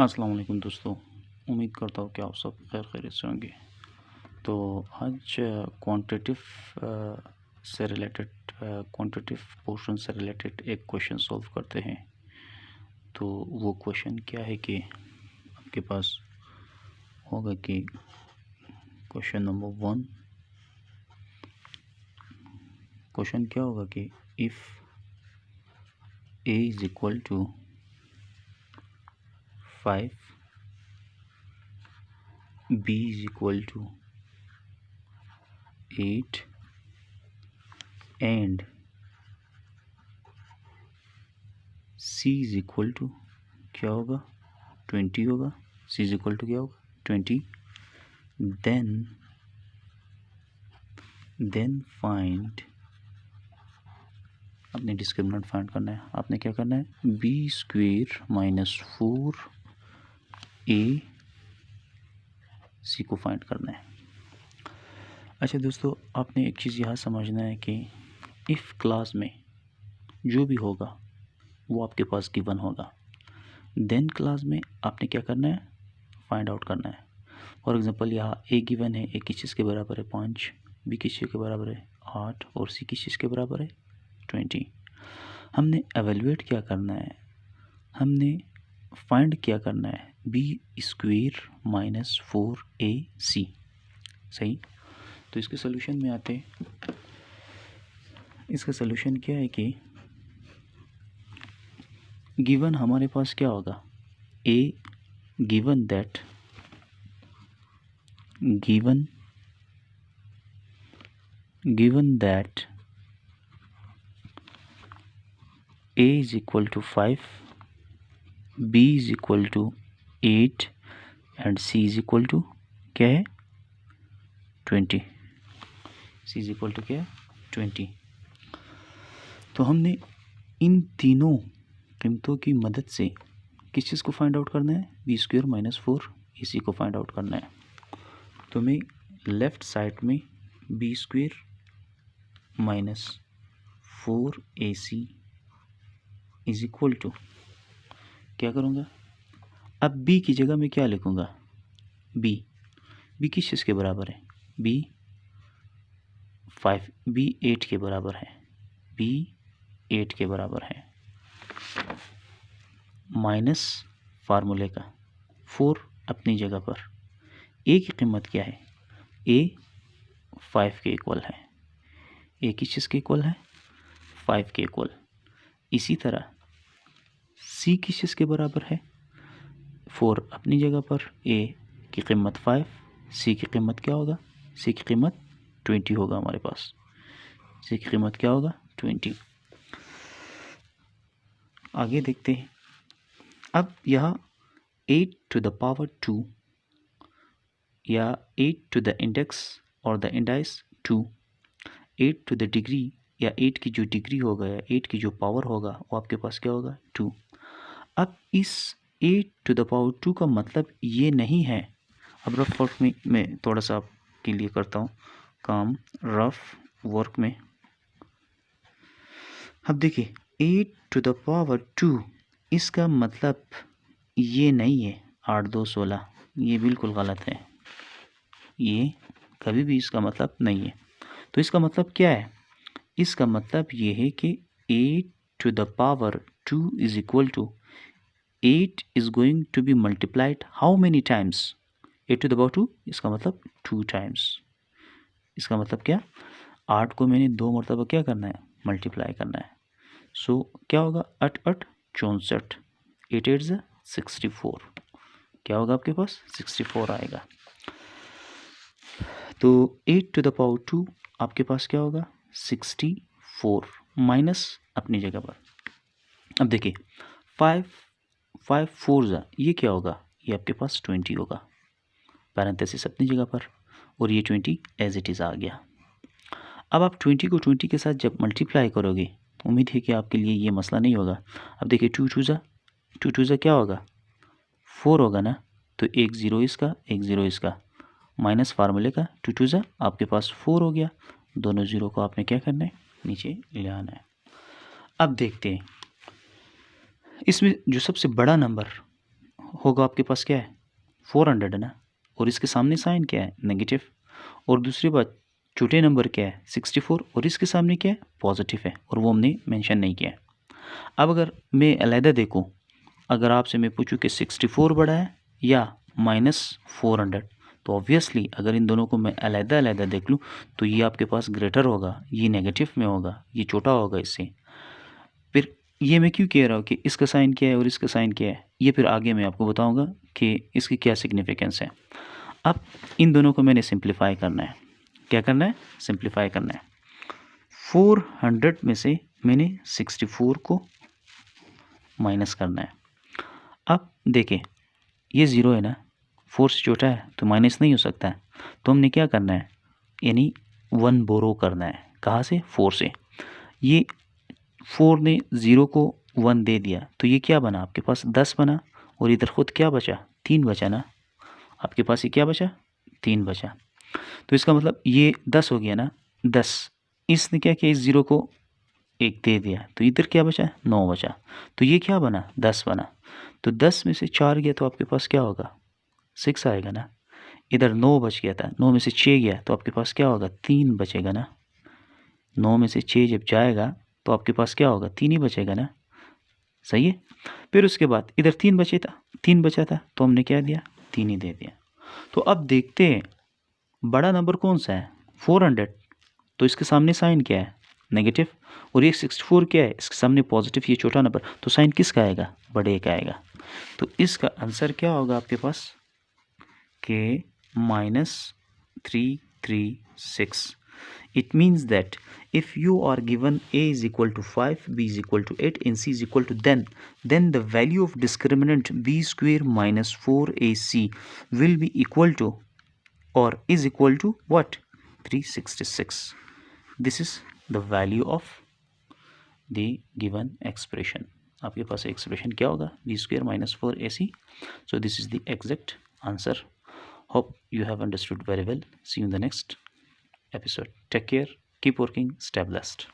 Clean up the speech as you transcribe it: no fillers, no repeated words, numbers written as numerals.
अस्सलाम वालेकुम दोस्तों। उम्मीद करता हूँ कि आप सब खैरियत से होंगे। तो आज क्वांटिटेटिव से रिलेटेड क्वांटिटेटिव पोर्शन से रिलेटेड एक क्वेश्चन सॉल्व करते हैं। तो वो क्वेश्चन क्या है कि आपके पास होगा कि क्वेश्चन नंबर 1 क्वेश्चन क्या होगा कि if a is equal to 5, b is equal to 8 and c is equal to क्या होगा 20 होगा। c इज़ इक्वल टू क्या होगा 20। देन फाइंड, अपने डिस्क्रिमिनेंट फाइंड करना है। आपने क्या करना है बी स्क्वेयर माइनस 4 ए सी को फाइंड करना है। अच्छा दोस्तों, आपने एक चीज़ यहाँ समझना है कि इफ़ क्लास में जो भी होगा वो आपके पास गिवन होगा। देन क्लास में आपने क्या करना है फाइंड आउट करना है। फॉर एग्जांपल यहाँ ए गिवन है, ए किस चीज़ के बराबर है 5, बी किस चीज़ के बराबर है 8 और सी किस चीज़ के बराबर है 20। हमने एवेलुएट क्या करना है, हमने फाइंड क्या करना है बी स्क्वेयर माइनस 4ac। सही। तो इसके सोल्यूशन में आते हैं। इसका सोल्यूशन क्या है कि गिवन हमारे पास क्या होगा A given that a is equal to 5, b is equal to 8 and c is equal to क्या है 20। c is equal to क्या है 20। तो हमने इन तीनों कीमतों की मदद से किस चीज़ को फाइंड आउट करना है बी स्क्वेयर माइनस 4ac को फाइंड आउट करना है। तो मैं लेफ़्ट साइड में b square minus 4ac is equal to क्या करूँगा, अब b की जगह मैं क्या लिखूँगा b किस चीज़ के बराबर है b 8 के बराबर है, b 8 के बराबर है माइनस फार्मूले का 4 अपनी जगह पर। a की कीमत क्या है a 5 के इक्वल है, a किस चीज़ के इक्वल है 5 के इक्वल। इसी तरह c किस चीज़ के बराबर है 4 अपनी जगह पर, a की कीमत 5, c की कीमत क्या होगा c की कीमत 20 होगा हमारे पास, c की कीमत क्या होगा 20। आगे देखते हैं। अब यह 8 to the power 2 या 8 to the index और the indices 2, 8 to the degree या 8 की जो डिग्री होगा या 8 की जो पावर होगा वो आपके पास क्या होगा 2। अब इस 8 to the power 2 का मतलब ये नहीं है, अब रफ वर्क में मैं थोड़ा सा आपके लिए करता हूँ काम रफ वर्क में। अब देखिए 8 to the power 2 इसका मतलब ये नहीं है 8 2 16, ये बिल्कुल गलत है, ये कभी भी इसका मतलब नहीं है। तो इसका मतलब क्या है, इसका मतलब ये है कि 8 to the power 2 is equal to 8 is going to be multiplied how many times 8 to the power 2, इसका मतलब 2 times। इसका मतलब क्या 8 को मैंने 2 मरतबा क्या करना है मल्टीप्लाई करना है। सो क्या होगा 8 8 64, 8 8 ज़ा 64, क्या होगा आपके पास 64 आएगा। तो 8 to the power 2 आपके पास क्या होगा 64 माइनस अपनी जगह पर। अब देखिए 5 5 4 ज़ा ये क्या होगा, ये आपके पास 20 होगा, पैरेंथेसिस अपनी जगह पर और ये 20 एज इट इज़ आ गया। अब आप 20 को 20 के साथ जब मल्टीप्लाई करोगे, उम्मीद है कि आपके लिए ये मसला नहीं होगा। अब देखिए 2 2 ज़ा क्या होगा 4 होगा ना, तो एक ज़ीरो इसका एक ज़ीरो इसका, माइनस फार्मूले का 2 2 ज़ा आपके पास 4 हो गया। दोनों ज़ीरो को आपने क्या करना है नीचे ले आना है। अब देखते हैं इसमें जो सबसे बड़ा नंबर होगा आपके पास क्या है 400 है ना, और इसके सामने साइन क्या है नेगेटिव, और दूसरी बात छोटे नंबर क्या है 64 और इसके सामने क्या है पॉजिटिव है, और वो हमने मेंशन नहीं किया है। अब अगर मैं अलहदा देखूँ, अगर आपसे मैं पूछूं कि 64 बड़ा है या -400, तो ऑब्वियसली अगर इन दोनों को मैं अलहदा अलहदा देख लूँ तो ये आपके पास ग्रेटर होगा, ये नेगेटिव में होगा, ये छोटा होगा इससे। फिर ये मैं क्यों कह रहा हूँ कि इसका साइन क्या है और इसका साइन क्या है, ये फिर आगे मैं आपको बताऊँगा कि इसकी क्या सिग्निफिकेंस है। अब इन दोनों को मैंने सिंप्लीफाई करना है। क्या करना है? सिंप्लीफाई करना है। 400 में से मैंने 64 को माइनस करना है। अब देखें ये 0 है ना, 4 से छोटा है तो माइनस नहीं हो सकता है, तो हमने क्या करना है, यानी 1 बोरो करना है। कहाँ से? 4 से। ये 4 ने 0 को 1 दे दिया तो ये क्या बना आपके पास 10 बना, और इधर खुद क्या बचा 3 बचा ना, आपके पास ये क्या बचा 3 बचा। तो इसका मतलब ये 10 हो गया ना, 10 इसने क्या किया इस 0 को 1 दे दिया तो इधर क्या बचा 9 बचा, तो ये क्या बना 10 बना। तो 10 में से 4 गया तो आपके पास क्या होगा 6 आएगा ना। इधर 9 बच गया था, 9 में से 6 गया तो आपके पास क्या होगा 3 बचेगा ना। 9 में से 6 जब जाएगा तो आपके पास क्या होगा 3 ही बचेगा ना, सही है। फिर उसके बाद इधर 3 बचा था तो हमने क्या दिया 3 ही दे दिया। तो अब देखते हैं बड़ा नंबर कौन सा है 400, तो इसके सामने साइन क्या है नेगेटिव, और ये 64 क्या है इसके सामने पॉजिटिव, ये छोटा नंबर, तो साइन किसका आएगा बड़े का आएगा। तो इसका आंसर क्या होगा आपके पास के -336। It means that if you are given a is equal to 5, b is equal to 8 and c is equal to then the value of discriminant b square minus 4ac will be equal to or is equal to what 366. This is the value of the given expression. आपके पास expression क्या होगा b square minus 4ac. So this is the exact answer. Hope you have understood very well. See you in the next episode. Take care, keep working, stay blessed.